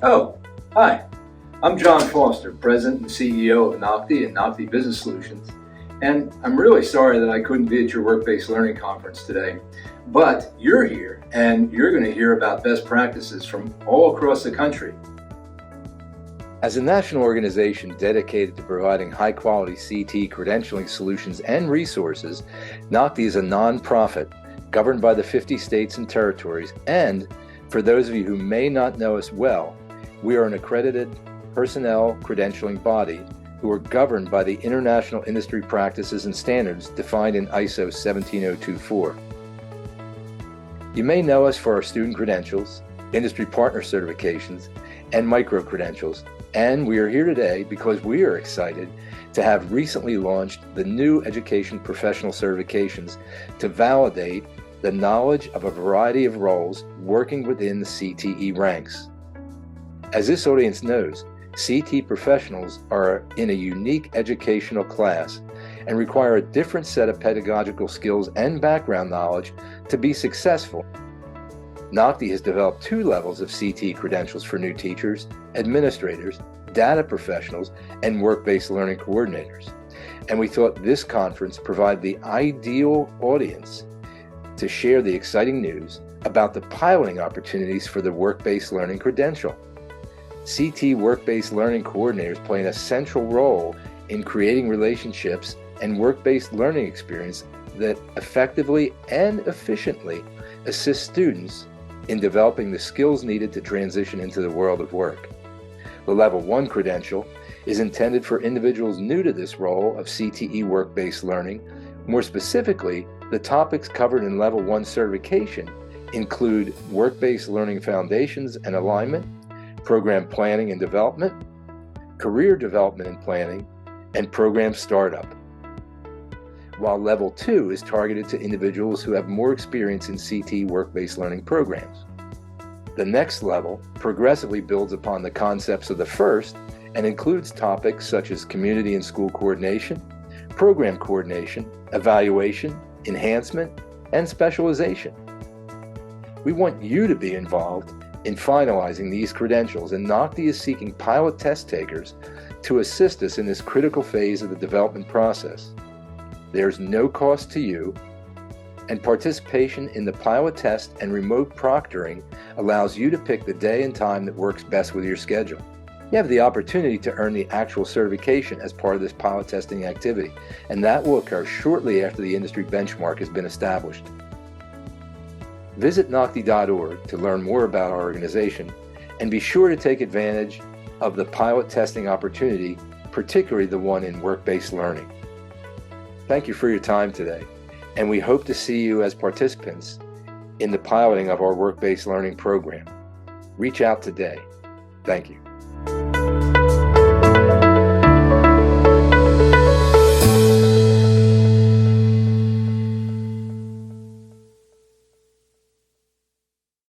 Oh, hi. I'm John Foster, President and CEO of ACTE and ACTE Business Solutions. And I'm really sorry that I couldn't be at your work-based learning conference today. But you're here, and you're going to hear about best practices from all across the country. As a national organization dedicated to providing high-quality CTE credentialing solutions and resources, ACTE is a nonprofit governed by the 50 states and territories. And for those of you who may not know us well, we are an accredited personnel credentialing body who are governed by the international industry practices and standards defined in ISO 17024. You may know us for our student credentials, industry partner certifications, and micro-credentials. And we are here today because we are excited to have recently launched the new education professional certifications to validate the knowledge of a variety of roles working within the CTE ranks. As this audience knows, CTE professionals are in a unique educational class and require a different set of pedagogical skills and background knowledge to be successful. ACTE has developed 2 levels of CTE credentials for new teachers, administrators, data professionals, and work-based learning coordinators. And we thought this conference provided the ideal audience to share the exciting news about the piloting opportunities for the work-based learning credential. CTE work-based learning coordinators play an essential role in creating relationships and work-based learning experience that effectively and efficiently assist students in developing the skills needed to transition into the world of work. The Level 1 credential is intended for individuals new to this role of CTE work-based learning. More specifically, the topics covered in Level 1 certification include work-based learning foundations and alignment, program planning and development, career development and planning, and program startup. While Level 2 is targeted to individuals who have more experience in CTE work-based learning programs. The next level progressively builds upon the concepts of the first and includes topics such as community and school coordination, program coordination, evaluation, enhancement, and specialization. We want you to be involved in finalizing these credentials, and ACTE is seeking pilot test takers to assist us in this critical phase of the development process. There's no cost to you, and participation in the pilot test and remote proctoring allows you to pick the day and time that works best with your schedule. You have the opportunity to earn the actual certification as part of this pilot testing activity, and that will occur shortly after the industry benchmark has been established. Visit NACTE.org to learn more about our organization, and be sure to take advantage of the pilot testing opportunity, particularly the one in work-based learning. Thank you for your time today, and we hope to see you as participants in the piloting of our work-based learning program. Reach out today. Thank you.